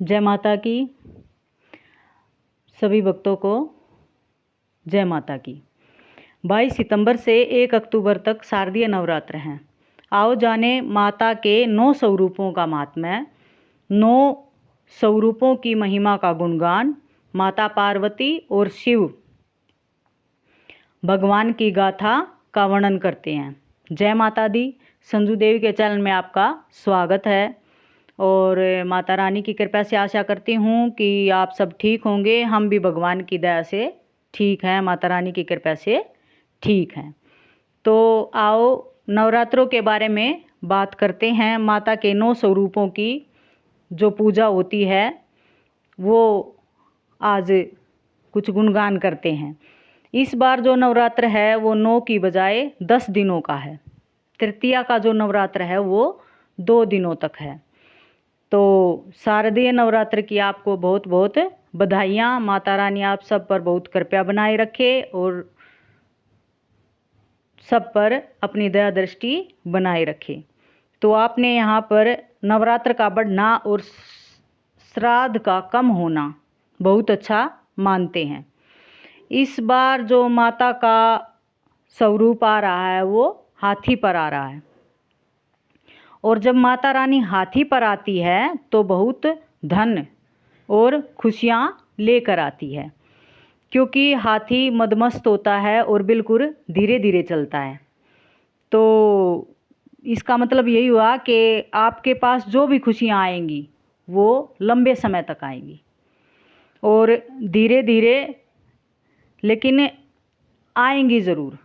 जय माता की। सभी भक्तों को जय माता की। 22 सितंबर से 1 अक्टूबर तक शारदीय नवरात्र हैं। आओ जाने माता के 9 स्वरूपों का महात्म्य, 9 स्वरूपों की महिमा का गुणगान, माता पार्वती और शिव भगवान की गाथा का वर्णन करते हैं। जय माता दी। संजू देवी के चैनल में आपका स्वागत है और माता रानी की कृपा से आशा करती हूँ कि आप सब ठीक होंगे। हम भी भगवान की दया से ठीक हैं, माता रानी की कृपा से ठीक हैं। तो आओ नवरात्रों के बारे में बात करते हैं। माता के 9 स्वरूपों की जो पूजा होती है वो आज कुछ गुणगान करते हैं। इस बार जो नवरात्र है वो 9 की बजाय 10 दिनों का है। तृतीया का जो नवरात्र है वो 2 दिनों तक है। तो शारदीय नवरात्र की आपको बहुत बहुत बधाइयाँ। माता रानी आप सब पर बहुत कृपा बनाए रखे और सब पर अपनी दया दृष्टि बनाए रखे। तो आपने यहाँ पर नवरात्र का बढ़ना और श्राद्ध का कम होना बहुत अच्छा मानते हैं। इस बार जो माता का स्वरूप आ रहा है वो हाथी पर आ रहा है और जब माता रानी हाथी पर आती है तो बहुत धन और खुशियाँ लेकर आती है, क्योंकि हाथी मदमस्त होता है और बिल्कुल धीरे धीरे चलता है। तो इसका मतलब यही हुआ कि आपके पास जो भी खुशियाँ आएंगी वो लंबे समय तक आएंगी और धीरे धीरे लेकिन आएंगी ज़रूर।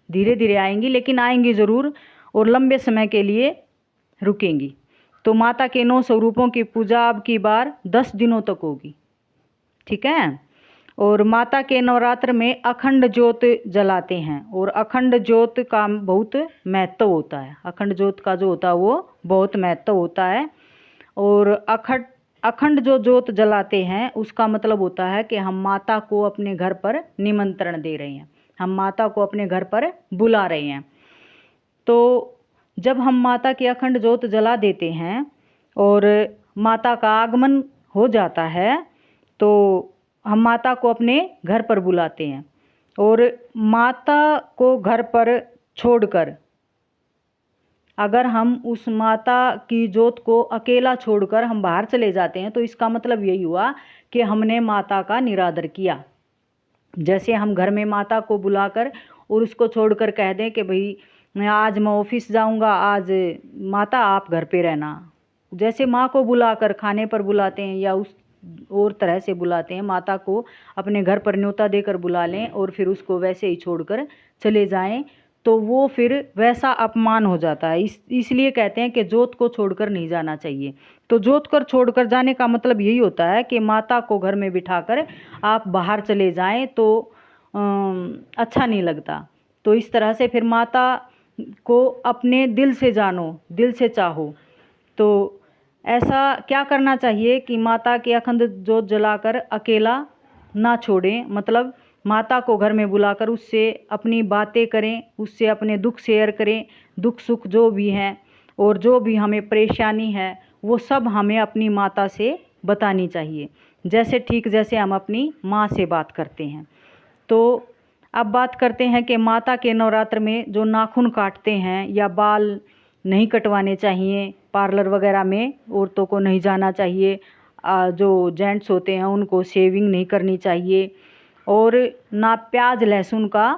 धीरे धीरे आएंगी लेकिन आएंगी ज़रूर और लंबे समय के लिए रुकेंगी। तो माता के 9 स्वरूपों की पूजा अब की बार 10 दिनों तक होगी, ठीक है। और माता के नवरात्र में अखंड ज्योत जलाते हैं और अखंड ज्योत का बहुत महत्व होता है। अखंड ज्योत का जो होता है वो बहुत महत्व होता है। और अखंड जो ज्योत जलाते हैं उसका मतलब होता है कि हम माता को अपने घर पर निमंत्रण दे रहे हैं, हम माता को अपने घर पर बुला रहे हैं। तो जब हम माता की अखंड ज्योत जला देते हैं और माता का आगमन हो जाता है तो हम माता को अपने घर पर बुलाते हैं। और माता को घर पर छोड़कर अगर हम उस माता की ज्योत को अकेला छोड़कर हम बाहर चले जाते हैं तो इसका मतलब यही हुआ कि हमने माता का निरादर किया। जैसे हम घर में माता को बुलाकर और उसको छोड़कर कह दें कि भाई मैं आज मैं ऑफिस जाऊंगा, आज माता आप घर पे रहना। जैसे माँ को बुलाकर खाने पर बुलाते हैं या उस और तरह से बुलाते हैं, माता को अपने घर पर न्योता देकर बुला लें और फिर उसको वैसे ही छोड़कर चले जाएं तो वो फिर वैसा अपमान हो जाता है। इसलिए कहते हैं कि जोत को छोड़कर नहीं जाना चाहिए। तो जोत कर छोड़कर जाने का मतलब यही होता है कि माता को घर में बिठाकर आप बाहर चले जाएं तो अच्छा नहीं लगता। तो इस तरह से फिर माता को अपने दिल से जानो, दिल से चाहो। तो ऐसा क्या करना चाहिए कि माता की अखंड जोत जलाकर अकेला ना छोड़ें। मतलब माता को घर में बुलाकर उससे अपनी बातें करें, उससे अपने दुख शेयर करें, दुख सुख जो भी हैं और जो भी हमें परेशानी है वो सब हमें अपनी माता से बतानी चाहिए, जैसे हम अपनी माँ से बात करते हैं। तो अब बात करते हैं कि माता के नवरात्र में जो नाखून काटते हैं या बाल नहीं कटवाने चाहिए, पार्लर वगैरह में औरतों को नहीं जाना चाहिए, जो जेंट्स होते हैं उनको शेविंग नहीं करनी चाहिए और ना प्याज लहसुन का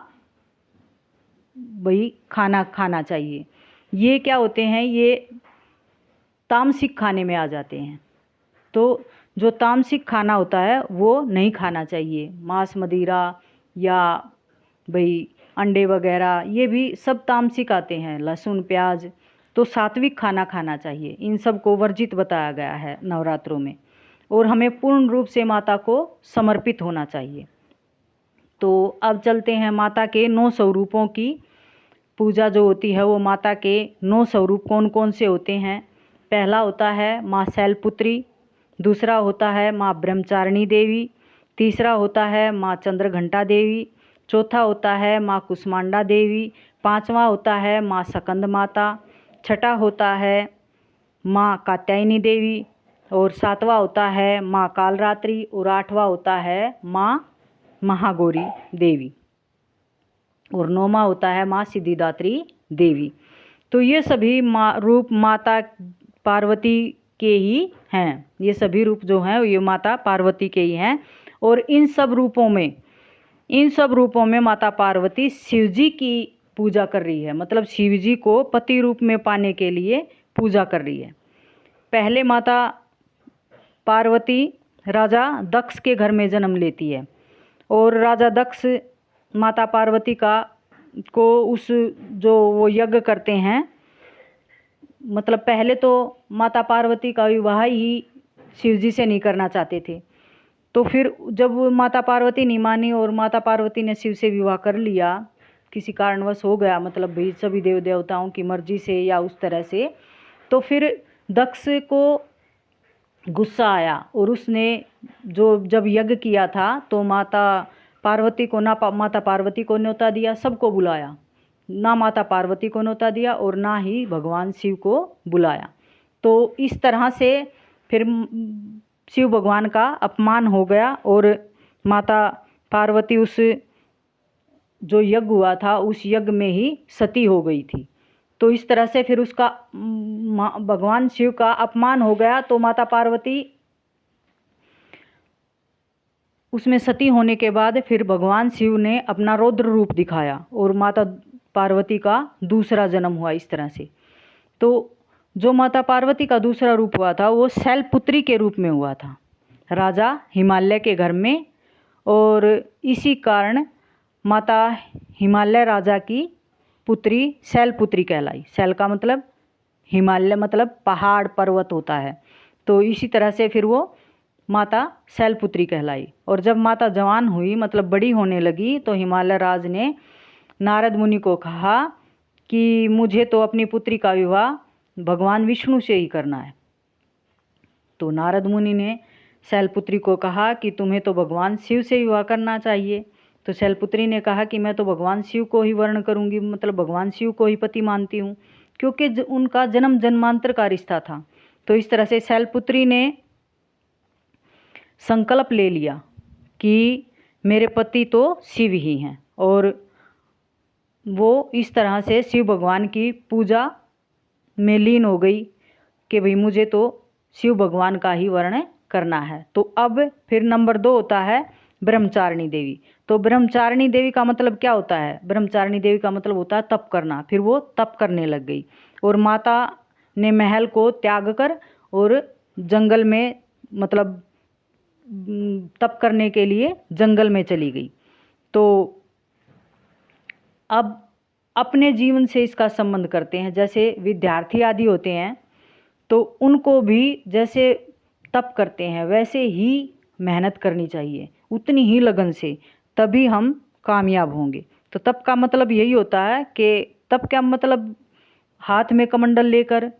भाई खाना खाना चाहिए। ये क्या होते हैं, ये तामसिक खाने में आ जाते हैं। तो जो तामसिक खाना होता है वो नहीं खाना चाहिए। मांस मदिरा या भाई अंडे वगैरह ये भी सब तामसिक आते हैं, लहसुन प्याज। तो सात्विक खाना खाना चाहिए। इन सब को वर्जित बताया गया है नवरात्रों में और हमें पूर्ण रूप से माता को समर्पित होना चाहिए। तो अब चलते हैं माता के 9 स्वरूपों की पूजा जो होती है वो माता के 9 स्वरूप कौन कौन से होते हैं। पहला होता है माँ शैलपुत्री, दूसरा होता है माँ ब्रह्मचारिणी देवी, तीसरा होता है माँ चंद्रघंटा देवी, चौथा होता है माँ कुष्मांडा देवी, पांचवा होता है माँ स्कंद माता, छठा होता है माँ कात्यायनी देवी, और 7वां होता है माँ कालरात्रि और 8वां होता है माँ महागौरी देवी और 9वां होता है माँ सिद्धिदात्री देवी। तो ये सभी रूप माता पार्वती के ही हैं। ये सभी रूप जो हैं ये माता पार्वती के ही हैं। और इन सब रूपों में माता पार्वती शिव जी की पूजा कर रही है, मतलब शिव जी को पति रूप में पाने के लिए पूजा कर रही है। पहले माता पार्वती राजा दक्ष के घर में जन्म लेती है और राजा दक्ष माता पार्वती को उस जो वो यज्ञ करते हैं, मतलब पहले तो माता पार्वती का विवाह ही शिव जी से नहीं करना चाहते थे। तो फिर जब माता पार्वती नहीं मानी और माता पार्वती ने शिव से विवाह कर लिया, किसी कारणवश हो गया, मतलब भाई सभी देव देवताओं की मर्जी से या उस तरह से, तो फिर दक्ष को गुस्सा आया और उसने जब यज्ञ किया था तो माता पार्वती को न्योता दिया, सबको बुलाया, ना माता पार्वती को न्योता दिया और ना ही भगवान शिव को बुलाया। तो इस तरह से फिर शिव भगवान का अपमान हो गया और माता पार्वती उस जो यज्ञ हुआ था उस यज्ञ में ही सती हो गई थी। तो इस तरह से फिर उसका भगवान शिव का अपमान हो गया। तो माता पार्वती उसमें सती होने के बाद फिर भगवान शिव ने अपना रौद्र रूप दिखाया और माता पार्वती का दूसरा जन्म हुआ इस तरह से। तो जो माता पार्वती का दूसरा रूप हुआ था वो शैलपुत्री के रूप में हुआ था राजा हिमालय के घर में, और इसी कारण माता हिमालय राजा की पुत्री शैलपुत्री कहलाई। शैल का मतलब हिमालय, मतलब पहाड़ पर्वत होता है। तो इसी तरह से फिर वो माता शैलपुत्री कहलाई। और जब माता जवान हुई, मतलब बड़ी होने लगी, तो हिमालय राज ने नारद मुनि को कहा कि मुझे तो अपनी पुत्री का विवाह भगवान विष्णु से ही करना है। तो नारद मुनि ने शैलपुत्री को कहा कि तुम्हें तो भगवान शिव से विवाह करना चाहिए। तो शैलपुत्री ने कहा कि मैं तो भगवान शिव को ही वर्ण करूंगी, मतलब भगवान शिव को ही पति मानती हूँ, क्योंकि उनका जन्म जन्मांतर का रिश्ता था। तो इस तरह से शैलपुत्री ने संकल्प ले लिया कि मेरे पति तो शिव ही हैं, और वो इस तरह से शिव भगवान की पूजा में लीन हो गई कि भाई मुझे तो शिव भगवान का ही वर्ण करना है। तो अब फिर नंबर 2 होता है ब्रह्मचारिणी देवी। तो ब्रह्मचारिणी देवी का मतलब क्या होता है? ब्रह्मचारिणी देवी का मतलब होता है तप करना। फिर वो तप करने लग गई और माता ने महल को त्याग कर और जंगल में, मतलब तप करने के लिए जंगल में चली गई। तो अब अपने जीवन से इसका संबंध करते हैं। जैसे विद्यार्थी आदि होते हैं तो उनको भी जैसे तप करते हैं वैसे ही मेहनत करनी चाहिए, उतनी ही लगन से, तभी हम कामयाब होंगे। तो तप का मतलब यही होता है कि तप क्या मतलब हाथ में कमंडल लेकर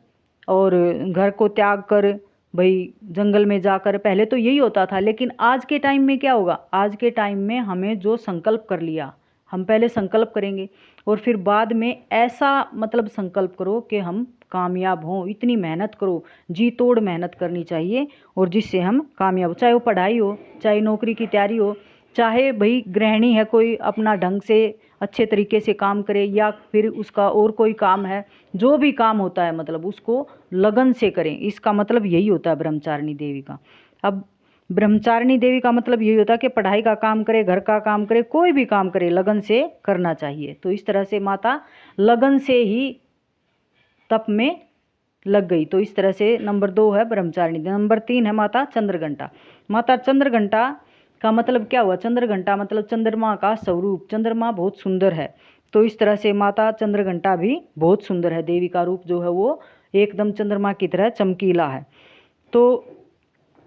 और घर को त्याग कर भाई जंगल में जाकर, पहले तो यही होता था। लेकिन आज के टाइम में क्या होगा? आज के टाइम में हमें जो संकल्प कर लिया, हम पहले संकल्प करेंगे और फिर बाद में ऐसा मतलब संकल्प करो कि हम कामयाब हों। इतनी मेहनत करो, जी तोड़ मेहनत करनी चाहिए और जिससे हम कामयाब हो। चाहे वो पढ़ाई हो, चाहे नौकरी की तैयारी हो, चाहे भाई गृहिणी है कोई अपना ढंग से अच्छे तरीके से काम करे, या फिर उसका और कोई काम है, जो भी काम होता है मतलब उसको लगन से करें। इसका मतलब यही होता है ब्रह्मचारिणी देवी का। अब ब्रह्मचारिणी देवी का मतलब यही होता है कि पढ़ाई का काम करे, घर का काम करे, कोई भी काम करे लगन से करना चाहिए। तो इस तरह से माता लगन से ही तप में लग गई। तो इस तरह से नंबर 2 है ब्रह्मचारिणी। नंबर 3 है माता चंद्रघंटा। माता चंद्रघंटा का मतलब क्या हुआ? चंद्रघंटा मतलब चंद्रमा का स्वरूप। चंद्रमा बहुत सुंदर है, तो इस तरह से माता चंद्रघंटा भी बहुत सुंदर है। देवी का रूप जो है वो एकदम चंद्रमा की तरह चमकीला है। तो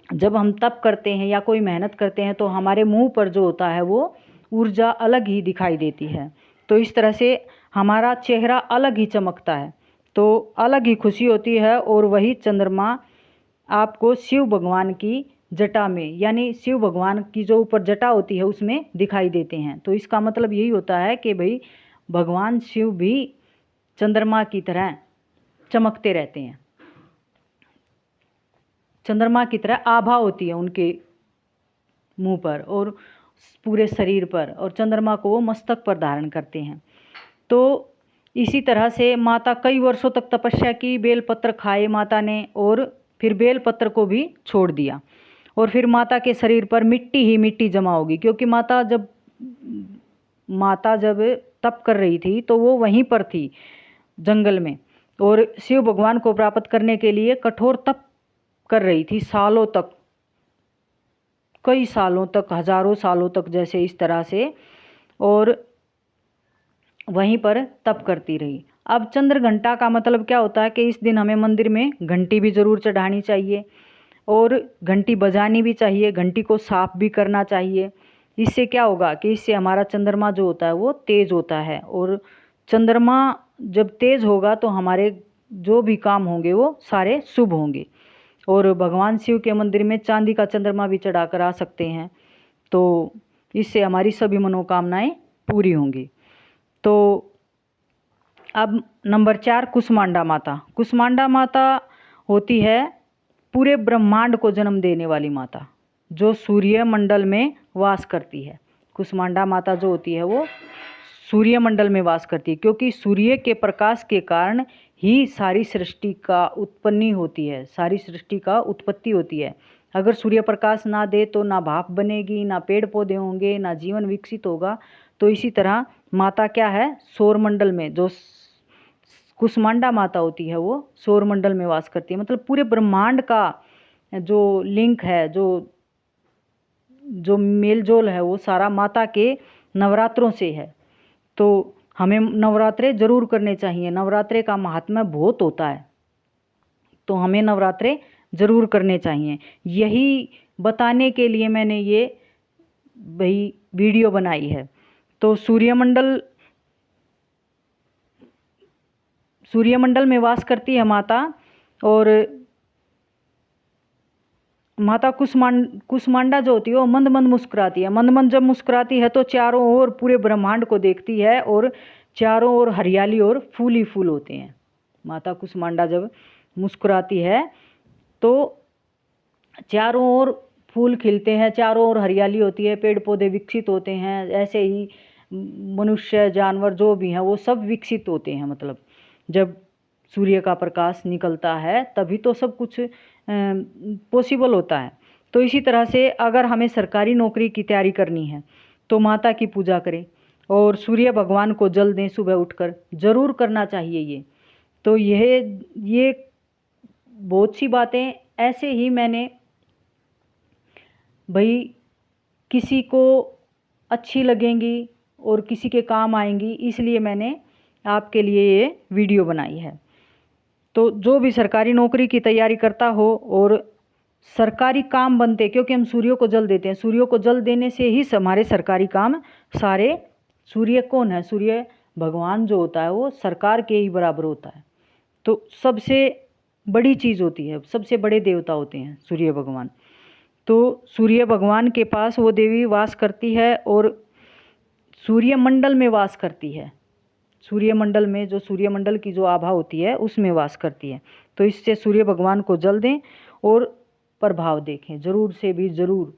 जब हम तप करते हैं या कोई मेहनत करते हैं तो हमारे मुंह पर जो होता है वो ऊर्जा अलग ही दिखाई देती है। तो इस तरह से हमारा चेहरा अलग ही चमकता है, तो अलग ही खुशी होती है। और वही चंद्रमा आपको शिव भगवान की जटा में, यानी शिव भगवान की जो ऊपर जटा होती है उसमें दिखाई देते हैं। तो इसका मतलब यही होता है कि भाई भगवान शिव भी चंद्रमा की तरह चमकते रहते हैं। चंद्रमा की तरह आभा होती है उनके मुंह पर और पूरे शरीर पर, और चंद्रमा को वो मस्तक पर धारण करते हैं। तो इसी तरह से माता कई वर्षों तक तपस्या की, बेलपत्र खाए माता ने, और फिर बेलपत्र को भी छोड़ दिया। और फिर माता के शरीर पर मिट्टी ही मिट्टी जमा होगी, क्योंकि माता जब तप कर रही थी तो वो वहीं पर थी जंगल में, और शिव भगवान को प्राप्त करने के लिए कठोर तप कर रही थी सालों तक, कई सालों तक, हजारों सालों तक, जैसे इस तरह से, और वहीं पर तप करती रही। अब चंद्र घंटा का मतलब क्या होता है कि इस दिन हमें मंदिर में घंटी भी ज़रूर चढ़ानी चाहिए और घंटी बजानी भी चाहिए, घंटी को साफ भी करना चाहिए। इससे क्या होगा कि इससे हमारा चंद्रमा जो होता है वो तेज होता है, और चंद्रमा जब तेज होगा तो हमारे जो भी काम होंगे वो सारे शुभ होंगे। और भगवान शिव के मंदिर में चांदी का चंद्रमा भी चढ़ा कर आ सकते हैं, तो इससे हमारी सभी मनोकामनाएं पूरी होंगी। तो अब नंबर 4, कुष्मांडा माता। कुष्मांडा माता होती है पूरे ब्रह्मांड को जन्म देने वाली माता, जो सूर्य मंडल में वास करती है। कुष्मांडा माता जो होती है वो सूर्य मंडल में वास करती है, क्योंकि सूर्य के प्रकाश के कारण ही सारी सृष्टि का उत्पत्ति होती है, सारी सृष्टि का उत्पत्ति होती है। अगर सूर्य प्रकाश ना दे तो ना भाप बनेगी, ना पेड़ पौधे होंगे, ना जीवन विकसित होगा। तो इसी तरह माता क्या है, सौर मंडल में जो कुष्मांडा माता होती है वो सौर मंडल में वास करती है। मतलब पूरे ब्रह्मांड का जो लिंक है, जो मेलजोल है, वो सारा माता के नवरात्रों से है। तो हमें नवरात्रे जरूर करने चाहिए। नवरात्रे का महात्म्य बहुत होता है, तो हमें नवरात्रे जरूर करने चाहिए। यही बताने के लिए मैंने ये भाई वीडियो बनाई है। तो सूर्यमंडल में वास करती है माता, और माता कुष्मांडा जो होती है वो मंद मंद मुस्कुराती है। मंद मंद जब मुस्कुराती है तो चारों ओर पूरे ब्रह्मांड को देखती है, और चारों ओर हरियाली और फूल ही फूल होते हैं। माता कुष्मांडा जब मुस्कुराती है तो चारों ओर फूल खिलते हैं, चारों ओर हरियाली होती है, पेड़ पौधे विकसित होते हैं। ऐसे ही मनुष्य, जानवर जो भी हैं वो सब विकसित होते हैं। मतलब जब सूर्य का प्रकाश निकलता है तभी तो सब कुछ पॉसिबल होता है। तो इसी तरह से अगर हमें सरकारी नौकरी की तैयारी करनी है तो माता की पूजा करें और सूर्य भगवान को जल दें सुबह उठकर, ज़रूर करना चाहिए ये। तो ये बहुत सी बातें ऐसे ही मैंने भाई किसी को अच्छी लगेंगी और किसी के काम आएंगी, इसलिए मैंने आपके लिए ये वीडियो बनाई है। तो जो भी सरकारी नौकरी की तैयारी करता हो और सरकारी काम बनते, क्योंकि हम सूर्य को जल देते हैं, सूर्य को जल देने से ही हमारे सरकारी काम सारे। सूर्य कौन है? सूर्य भगवान जो होता है वो सरकार के ही बराबर होता है। तो सबसे बड़ी चीज़ होती है, सबसे बड़े देवता होते हैं सूर्य भगवान। तो सूर्य भगवान के पास वो देवी वास करती है और सूर्यमंडल में वास करती है। सूर्यमंडल में जो सूर्यमंडल की जो आभा होती है उसमें वास करती है। तो इससे सूर्य भगवान को जल दें और प्रभाव देखें, ज़रूर से भी ज़रूर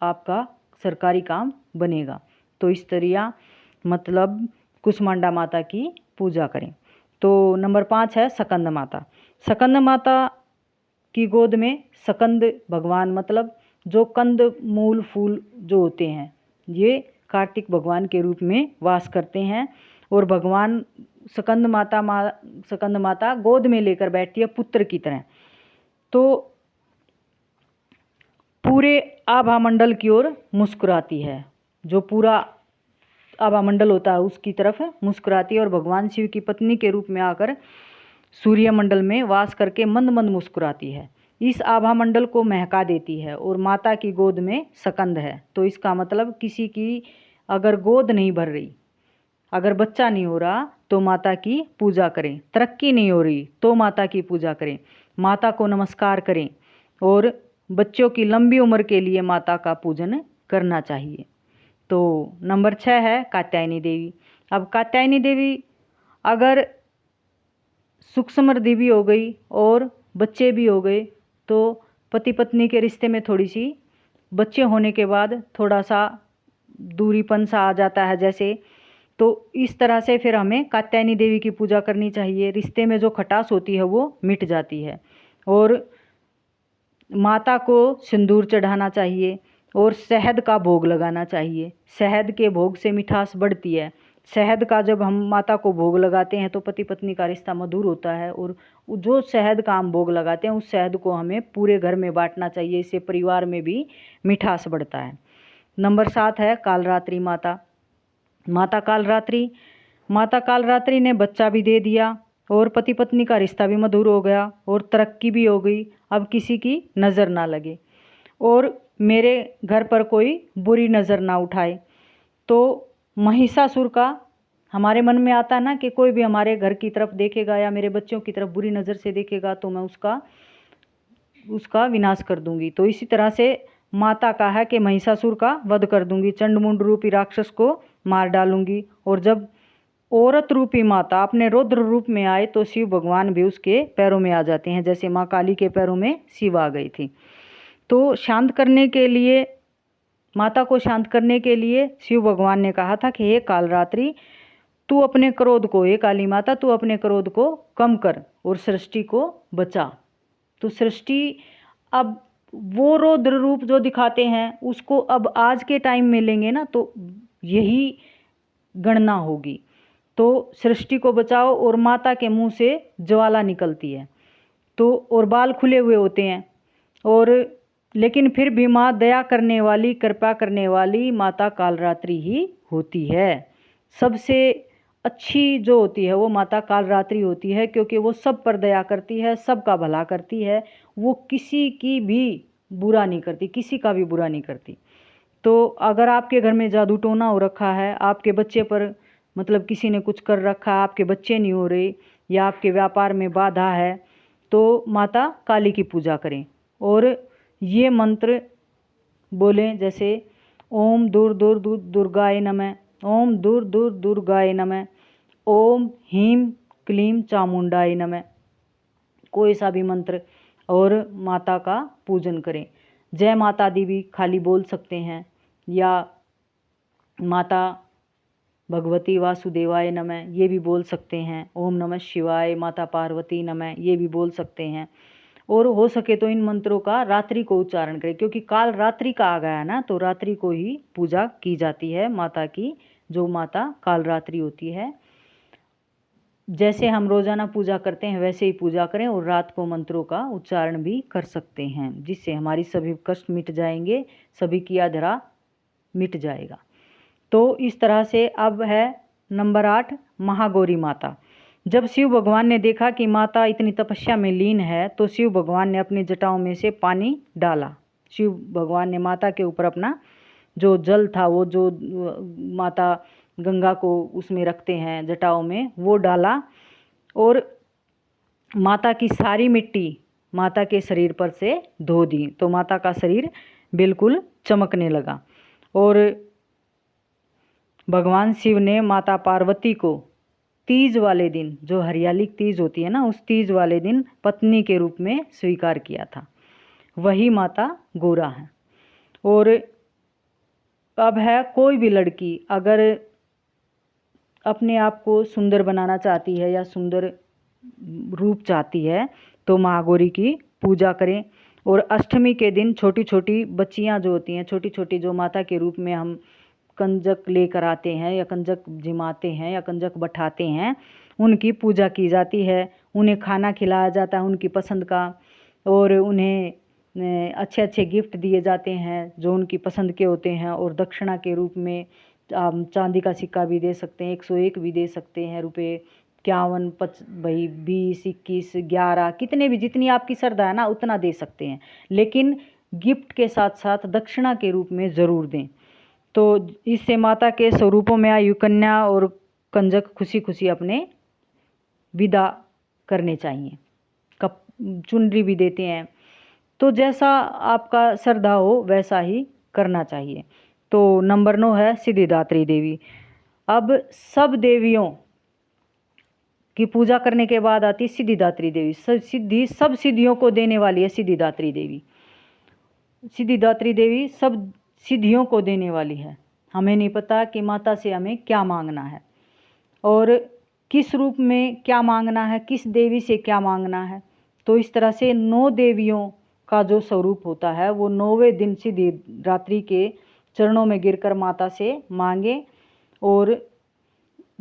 आपका सरकारी काम बनेगा। तो इस तरह मतलब कुष्मांडा माता की पूजा करें। तो नंबर 5 है सकंद माता। सकंद माता की गोद में सकंद भगवान, मतलब जो कंद मूल फूल जो होते हैं, ये कार्तिक भगवान के रूप में वास करते हैं। और भगवान सकंद माता गोद में लेकर बैठती है पुत्र की तरह। तो पूरे आभा मंडल की ओर मुस्कुराती है, जो पूरा आभा मंडल होता है उसकी तरफ मुस्कुराती है, और भगवान शिव की पत्नी के रूप में आकर सूर्यमंडल में वास करके मंद मंद मुस्कुराती है। इस आभा मंडल को महका देती है, और माता की गोद में सकंद है। तो इसका मतलब किसी की अगर गोद नहीं भर रही, अगर बच्चा नहीं हो रहा तो माता की पूजा करें, तरक्की नहीं हो रही तो माता की पूजा करें, माता को नमस्कार करें, और बच्चों की लंबी उम्र के लिए माता का पूजन करना चाहिए। तो नंबर 6 है कात्यायनी देवी। अब कात्यायनी देवी अगर सुख समृद्धि भी हो गई और बच्चे भी हो गए तो पति पत्नी के रिश्ते में थोड़ी सी बच्चे होने के बाद थोड़ा सा दूरीपन सा आ जाता है जैसे, तो इस तरह से फिर हमें कात्यायनी देवी की पूजा करनी चाहिए। रिश्ते में जो खटास होती है वो मिट जाती है। और माता को सिंदूर चढ़ाना चाहिए और शहद का भोग लगाना चाहिए। शहद के भोग से मिठास बढ़ती है। शहद का जब हम माता को भोग लगाते हैं तो पति पत्नी का रिश्ता मधुर होता है। और जो शहद का हम भोग लगाते हैं उस शहद को हमें पूरे घर में बांटना चाहिए। इससे परिवार में भी मिठास बढ़ता है। नंबर 7 है कालरात्रि माता। माता कालरात्रि ने बच्चा भी दे दिया और पति पत्नी का रिश्ता भी मधुर हो गया और तरक्की भी हो गई। अब किसी की नज़र ना लगे और मेरे घर पर कोई बुरी नज़र ना उठाए। तो महिषासुर का हमारे मन में आता है ना कि कोई भी हमारे घर की तरफ देखेगा या मेरे बच्चों की तरफ बुरी नज़र से देखेगा तो मैं उसका विनाश कर दूंगी। तो इसी तरह से माता का है कि महिषासुर का वध कर दूंगी, चंडमुंड रूपी राक्षस को मार डालूंगी। और जब औरत रूपी माता अपने रौद्र रूप में आए तो शिव भगवान भी उसके पैरों में आ जाते हैं, जैसे माँ काली के पैरों में शिव आ गई थी। तो शांत करने के लिए, माता को शांत करने के लिए शिव भगवान ने कहा था कि हे कालरात्रि, तू अपने क्रोध को, हे काली माता तू अपने क्रोध को कम कर और सृष्टि को बचा। तो सृष्टि अब वो रौद्र रूप जो दिखाते हैं उसको अब आज के टाइम में लेंगे ना तो यही गणना होगी। तो सृष्टि को बचाओ। और माता के मुंह से ज्वाला निकलती है तो और बाल खुले हुए होते हैं और लेकिन फिर भी माँ दया करने वाली, कृपा करने वाली माता कालरात्रि ही होती है। सबसे अच्छी जो होती है वो माता कालरात्रि होती है, क्योंकि वो सब पर दया करती है, सबका भला करती है। वो किसी की भी बुरा नहीं करती, किसी का भी बुरा नहीं करती। तो अगर आपके घर में जादू टोना हो रखा है, आपके बच्चे पर मतलब किसी ने कुछ कर रखा है, आपके बच्चे नहीं हो रहे या आपके व्यापार में बाधा है, तो माता काली की पूजा करें और ये मंत्र बोलें, जैसे ओम दूर दूर दूर दुर्गाय नमः, ओम दूर दूर दुर्गाय नमः, ओम ह्रीं क्लीं चामुंडाय नमः, कोई सा भी मंत्र, और माता का पूजन करें। जय माता दी भी खाली बोल सकते हैं या माता भगवती वासुदेवाय नमः ये भी बोल सकते हैं। ओम नमः शिवाय, माता पार्वती नमः ये भी बोल सकते हैं। और हो सके तो इन मंत्रों का रात्रि को उच्चारण करें, क्योंकि काल रात्रि का आ गया ना, तो रात्रि को ही पूजा की जाती है माता की, जो माता काल रात्रि होती है। जैसे हम रोजाना पूजा करते हैं वैसे ही पूजा करें और रात को मंत्रों का उच्चारण भी कर सकते हैं, जिससे हमारी सभी कष्ट मिट जाएंगे, सभी किया धरा मिट जाएगा। तो इस तरह से अब है नंबर 8 महागौरी माता। जब शिव भगवान ने देखा कि माता इतनी तपस्या में लीन है तो शिव भगवान ने अपनी जटाओं में से पानी डाला। शिव भगवान ने माता के ऊपर अपना जो जल था, वो जो माता गंगा को उसमें रखते हैं जटाओं में, वो डाला और माता की सारी मिट्टी माता के शरीर पर से धो दी। तो माता का शरीर बिल्कुल चमकने लगा। और भगवान शिव ने माता पार्वती को तीज वाले दिन, जो हरियाली तीज होती है ना, उस तीज वाले दिन पत्नी के रूप में स्वीकार किया था। वही माता गौरा है। और अब है कोई भी लड़की अगर अपने आप को सुंदर बनाना चाहती है या सुंदर रूप चाहती है तो महागौरी की पूजा करें। और अष्टमी के दिन छोटी छोटी बच्चियां जो होती हैं, छोटी छोटी, जो माता के रूप में हम कंजक लेकर आते हैं या कंजक जिमाते हैं या कंजक बैठाते हैं, उनकी पूजा की जाती है। उन्हें खाना खिलाया जाता है उनकी पसंद का, और उन्हें अच्छे अच्छे गिफ्ट दिए जाते हैं जो उनकी पसंद के होते हैं। और दक्षिणा के रूप में चांदी का सिक्का भी दे सकते हैं, 101 भी दे सकते हैं रुपये, 51, 20, 21, 11, कितने भी, जितनी आपकी श्रद्धा है ना उतना दे सकते हैं, लेकिन गिफ्ट के साथ साथ दक्षिणा के रूप में ज़रूर दें। तो इससे माता के स्वरूपों में आयु कन्या और कंजक खुशी खुशी अपने विदा करने चाहिए। कप चुनरी भी देते हैं। तो जैसा आपका श्रद्धा हो वैसा ही करना चाहिए। तो नंबर 9 है सिद्धिदात्री देवी। अब सब देवियों की पूजा करने के बाद आती सिद्धिदात्री देवी। सब सिद्धियों को देने वाली है सिद्धिदात्री देवी। सिद्धिदात्री देवी सब सिद्धियों को देने वाली है। हमें नहीं पता कि माता से हमें क्या मांगना है और किस रूप में क्या मांगना है, किस देवी से क्या मांगना है। तो इस तरह से 9 देवियों का जो स्वरूप होता है वो 9वें दिन सिद्धिदात्री के चरणों में गिरकर माता से मांगे और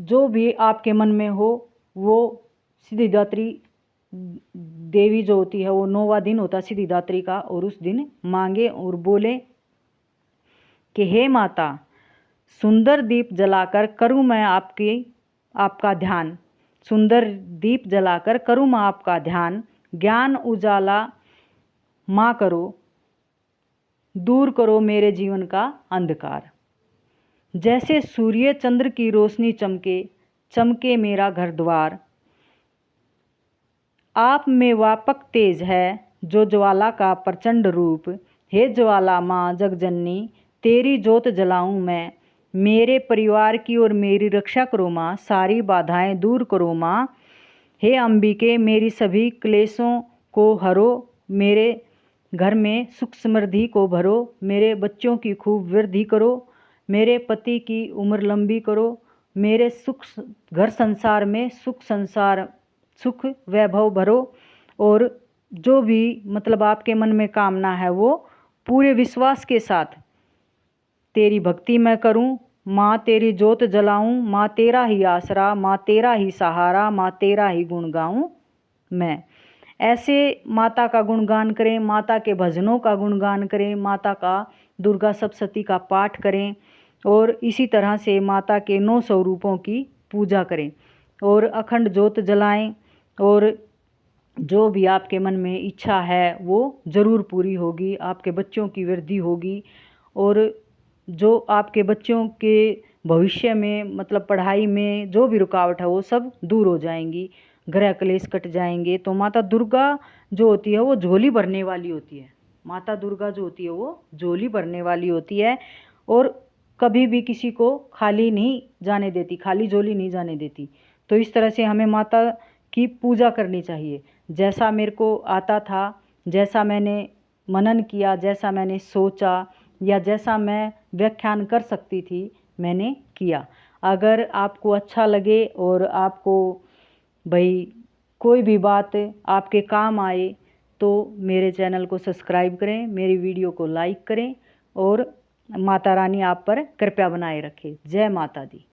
जो भी आपके मन में हो वो सिद्धिदात्री देवी जो होती है वो 9वां दिन होता है सिद्धिदात्री का, और उस दिन मांगे और बोले कि हे माता, सुंदर दीप जलाकर करूँ मैं आपका ध्यान, सुंदर दीप जलाकर करूँ मैं आपका ध्यान, ज्ञान उजाला माँ करो, दूर करो मेरे जीवन का अंधकार। जैसे सूर्य चंद्र की रोशनी चमके, चमके मेरा घर द्वार। आप में व्यापक तेज है जो ज्वाला का प्रचंड रूप। हे ज्वाला माँ जगजननी, तेरी जोत जलाऊं मैं। मेरे परिवार की और मेरी रक्षा करो माँ, सारी बाधाएं दूर करो माँ। हे अंबिके, मेरी सभी क्लेशों को हरो, मेरे घर में सुख समृद्धि को भरो, मेरे बच्चों की खूब वृद्धि करो, मेरे पति की उम्र लंबी करो, मेरे घर संसार में सुख वैभव भरो। और जो भी मतलब आपके मन में कामना है वो पूरे विश्वास के साथ तेरी भक्ति मैं करूं माँ, तेरी जोत जलाऊं माँ, तेरा ही आसरा माँ, तेरा ही सहारा माँ, तेरा ही गुण गाऊं मैं। ऐसे माता का गुणगान करें, माता के भजनों का गुणगान करें, माता का दुर्गा सप्तशती का पाठ करें और इसी तरह से माता के 9 स्वरूपों की पूजा करें और अखंड जोत जलाएं। और जो भी आपके मन में इच्छा है वो ज़रूर पूरी होगी, आपके बच्चों की वृद्धि होगी और जो आपके बच्चों के भविष्य में मतलब पढ़ाई में जो भी रुकावट है वो सब दूर हो जाएंगी, ग्रह क्लेश कट जाएंगे। तो माता दुर्गा जो होती है वो झोली भरने वाली होती है। माता दुर्गा जो होती है वो झोली भरने वाली होती है और कभी भी किसी को खाली नहीं जाने देती, खाली झोली नहीं जाने देती। तो इस तरह से हमें माता की पूजा करनी चाहिए। जैसा मेरे को आता था, जैसा मैंने मनन किया, जैसा मैंने सोचा या जैसा मैं व्याख्यान कर सकती थी मैंने किया। अगर आपको अच्छा लगे और आपको भाई कोई भी बात आपके काम आए तो मेरे चैनल को सब्सक्राइब करें, मेरी वीडियो को लाइक करें और माता रानी आप पर कृपया बनाए रखे। जय माता दी।